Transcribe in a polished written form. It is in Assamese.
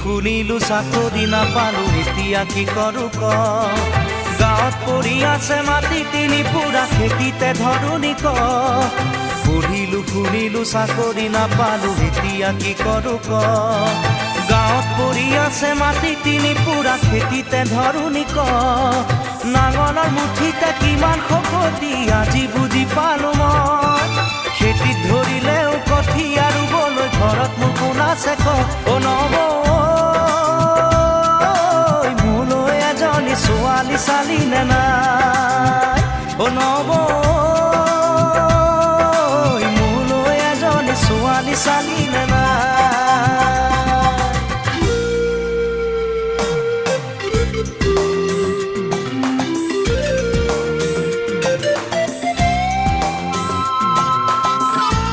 শুনিলো চাকৰি নাপালো এতিয়া কি কৰো ক গাঁৱত পৰি আছে মাটি তিনি পুৰা খেতিতে ধৰণি ক পঢ়িলো শুনিলো চাকৰি নাপালো এতিয়া কি কৰো ক গাঁৱত পৰি আছে মাটি তিনি পুৰা খেতিতে ধৰণি ক নাঙলৰ মুঠিতে কিমান শকতি আজি বুজি পালো মই খেতিত ধৰিলেও কঠীয়া ৰুবলৈ ঘৰত মোৰ কোন আছে ক অ নবৈ মোলৈ এজনী ছোৱালী চালি নে নাই অ নবৈ মোলৈ এজনী ছোৱালী চালি নে